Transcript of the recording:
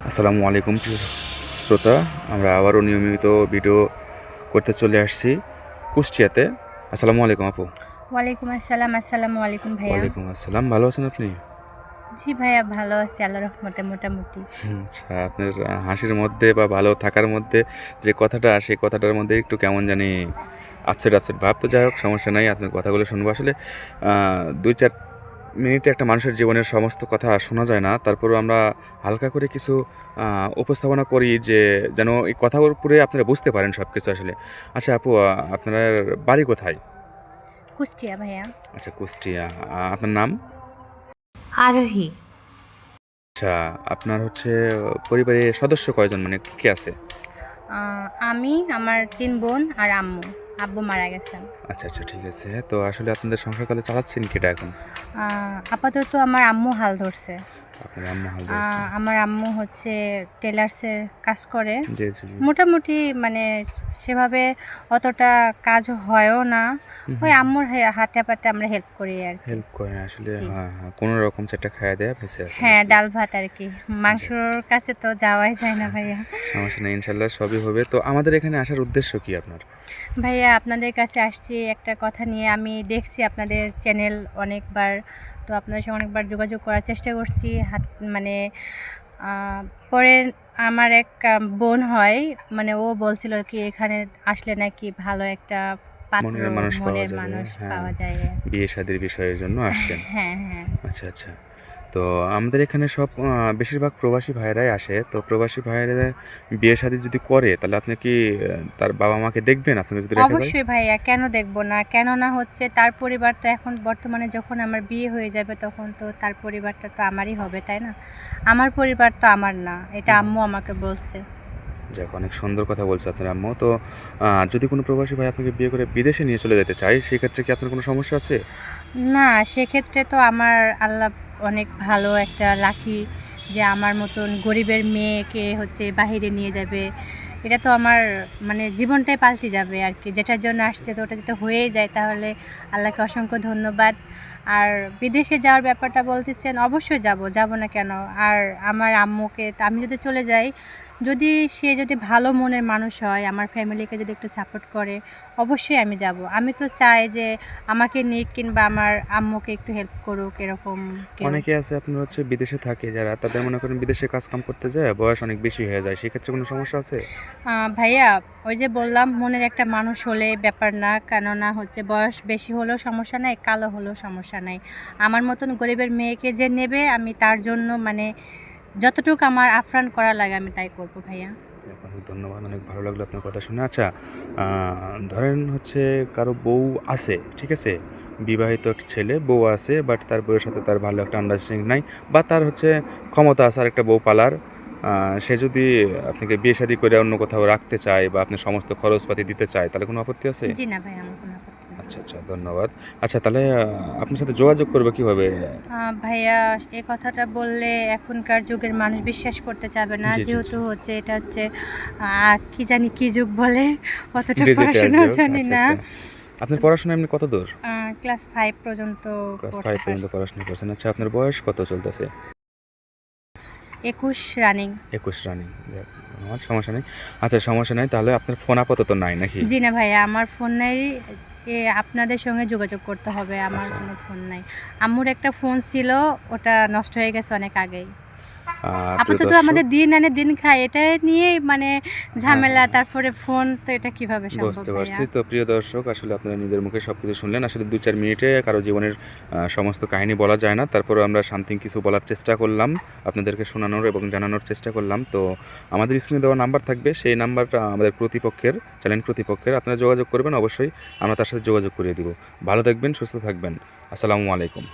আসসালামু আলাইকুম প্রিয় শ্রোতা, আমরা আবারও নিয়মিত ভিডিও করতে চলে আসছি কুষ্টিয়াতে। আসসালামু আলাইকুম আপু। ওয়ালাইকুম আসসালাম। আসসালামু আলাইকুম ভাইয়া। ওয়ালাইকুম আসসালাম, ভালো আছেন আপনি? জি ভাইয়া, ভালো আছি আল্লাহর রহমতে মোটামুটি। আচ্ছা, আপনার হাসির মধ্যে বা ভালো থাকার মধ্যে যে কথাটা, সেই কথাটার মধ্যে একটু কেমন জানি আপসেট আপসেট ভাব। তো যাই হোক, সমস্যা নাই, আপনার কথাগুলো শুনবো। আসলে 2-4 মিনিটে একটা মানুষের জীবনের সমস্ত কথা শোনা যায় না, তারপরেও আমরা হালকা করে কিছু উপস্থাপনা করি যে যেন এই কথার উপরে আপনারা বুঝতে পারেন সব কিছু আসলে। আচ্ছা আপু, আপনার বাড়ি কোথায়? কুষ্টিয়া ভাইয়া। আচ্ছা, কুষ্টিয়া। আপনার নাম? আরোহী। আচ্ছা, আপনার হচ্ছে পরিবারের সদস্য কয়জন, মানে কে আছে? আমি, আমার 3 বোন আর আম্মু। আব্বু মারা গেছেন। আচ্ছা আচ্ছা, ঠিক আছে। তো আসলে আপনাদের সংসার তাহলে চালাচ্ছেন কেটা এখন? আপাতত আমার আম্মু হাল ধরছে। আপনার আম্মু হাল ধরেছে? আমার আম্মু হচ্ছে টেলার্সের কাজ করে। জি জি। মোটামুটি মানে সেভাবে অতটা কাজ হয়ও না। ওই আম্মুর হাতে পাতে আমরা হেল্প করি আর কি। হেল্প করেন আসলে, জি। হ্যাঁ হ্যাঁ, কোনো রকম সেটা খাইয়া দেয়া ভেসে আছে হ্যাঁ, নাকি? ডাল ভাত আর কি। মাংসর কাছে তো যাওয়াই যায় না ভাইয়া। সমস্যা নেই, ইনশাল্লাহ সবই হবে। তো আমাদের এখানে আসার উদ্দেশ্য কি আপনার? ভাইয়া, আপনাদের কাছে আসছি একটা কথা নিয়ে। আমি দেখছি আপনাদের চ্যানেল অনেকবার, তো আপনাদের সঙ্গে অনেকবার যোগাযোগ করার চেষ্টা করছি। মানে আহ, পরে আমার এক বোন হয়, মানে ও বলছিল কি এখানে আসলে নাকি ভালো একটা পাত্র, মনের মানুষ পাওয়া মনের যাবে, মানুষ হ্যাঁ। পাওয়া যায়। বিয়ে শাদীর বিষয়ের জন্য আসছেন? হ্যাঁ হ্যাঁ। আচ্ছা আচ্ছা। তো আমাদের এখানে সব বেশিরভাগ প্রবাসী ভাইয়েরাই আসে। তো প্রবাসী ভাইয়েরা বিয়ে শাদী যদি করে, তাহলে আপনি কি তার বাবা মাকে দেখবেন আপনাকে যদি রেখে যায়? অবশ্যই ভাইয়া, কেন দেখবো না? কেননা হচ্ছে তার পরিবার তো এখন বর্তমানে, যখন আমার বিয়ে হয়ে যাবে তখন তো তার পরিবারটা তো আমারই হবে, তাই না? আমার পরিবার তো আমার না, এটা আম্মু আমাকে বলছে। যাক, অনেক সুন্দর কথা বলছে আপনার আম্মু। তো যদি কোনো প্রবাসী ভাই আপনাকে বিয়ে করে বিদেশে নিয়ে চলে যেতে চায়, সেক্ষেত্রে কি আপনার কোনো সমস্যা আছে? না, সেক্ষেত্রে তো আমার আল্লাহ অনেক ভালো একটা লাকি, যে আমার মতন গরিবের মেয়েকে হচ্ছে বাহিরে নিয়ে যাবে। এটা তো আমার মানে জীবনটাই পাল্টে যাবে আর কি। যেটার জন্য আসছে তো ওটা যদি হয়েই যায়, তাহলে আল্লাহকে অসংখ্য ধন্যবাদ। আর বিদেশে যাওয়ার ব্যাপারটা বলতেছেন, অবশ্যই যাব, যাব না কেন? আর আমার আম্মুকে আমি যদি চলে যাই, যদি সে যদি ভালো মনের মানুষ হয়, আমার ফ্যামিলিকে যদি একটু সাপোর্ট করে, অবশ্যই আমি যাব। আমি তো চাই যে আমাকে নিক কিংবা আমার আম্মুকে একটু হেল্প করুক, এরকম কেউ। অনেকে আছে আপনার হচ্ছে বিদেশে থাকে যারা, তাদের মনে করেন বিদেশে কাজ কাম করতে যায়, বয়স অনেক বেশি হয়ে যায়, সেক্ষেত্রে কোনো সমস্যা আছে? ভাইয়া, ওই যে বললাম, মনের একটা মানুষ হলে ব্যাপার না। কেননা হচ্ছে বয়স বেশি হলেও সমস্যা নাই, কালো হলেও সমস্যা নাই। আমার মতন গরিবের মেয়েকে যে নেবে, আমি তার জন্য মানে যতটুকু আমার আফরান করা লাগে আমি তাই করবো ভাইয়া। অনেক ধন্যবাদ, অনেক ভালো লাগলো আপনার কথা শুনে। আচ্ছা, ধরেন হচ্ছে কারো বউ আছে, ঠিক আছে, বিবাহিত একটা ছেলে, বউ আছে, বাট তার বউয়ের সাথে তার ভালো একটা আন্ডারস্ট্যান্ডিং নাই, বা তার হচ্ছে ক্ষমতা আছে আর একটা বউ পালার। সে যদি আপনাকে বিয়ে শাদী করে অন্য কোথাও রাখতে চায় বা আপনি সমস্ত খরচপাতি দিতে চায়, তাহলে কোনো আপত্তি আছে? জি না ভাই, আমার কোনো আপত্তি নেই। আচ্ছা আচ্ছা, ধন্যবাদ। আচ্ছা, তাহলে আপনার সাথে যোগাযোগ করবে কিভাবে? ভাইয়া, এই কথাটা বললে এখনকার যুগের মানুষ বিশ্বাস করতে চাবে না, জি জি জি। যেহেতু হচ্ছে এটা হচ্ছে কি জানি কি যুগ বলে, অতটা ডিজিটাল পড়াশোনাও যুগ, জানি আচ্ছা না। আচ্ছা। আপনার পড়াশোনা এমনি কত দূর? ক্লাস 5 পর্যন্ত ক্লাস পড়তে 5 পর্যন্ত পারছি। পড়াশোনা করছেন। আচ্ছা, আপনার বয়স কত চলতেছে? 21 রানিং। 21 রানিং। যাক, ধন্যবাদ, সমস্যা নেই। আচ্ছা, সমস্যা নাই। তাহলে আপনার ফোন আপাতত নাই নাকি? জি না ভাইয়া, আমার ফোন নাই। আপনাদের সঙ্গে যোগাযোগ করতে হবে, আমার আচ্ছা। কোনো ফোন নাই। আম্মুর একটা ফোন ছিল, ওটা নষ্ট হয়ে গেছে অনেক আগেই। প্রিয় আপাতত দর্শক, আমাদের দিন আনে দিন খায়, এটা নিয়েই মানে হ্যাঁ, ঝামেলা। হ্যাঁ, তারপরে ফোন, তো এটা কিভাবে সম্ভব বুঝতে ভাইয়া? পারছি। তো প্রিয় দর্শক, আসলে আপনারা নিজের মুখে সবকিছু শুনলেন। আসলে 2-4 মিনিটে কারো জীবনের সমস্ত কাহিনী বলা যায় না। তারপরেও আমরা সামথিং কিছু বলার চেষ্টা করলাম, আপনাদেরকে শোনানোর এবং জানানোর চেষ্টা করলাম। তো আমাদের স্ক্রিনে দেওয়া নাম্বার থাকবে, সেই নাম্বারটা আমাদের প্রতিপক্ষের, চ্যানেল প্রতিপক্ষের। আপনারা যোগাযোগ করবেন, অবশ্যই আমরা তার সাথে যোগাযোগ করিয়ে দিব। ভালো থাকবেন, সুস্থ থাকবেন। আসসালামু আলাইকুম।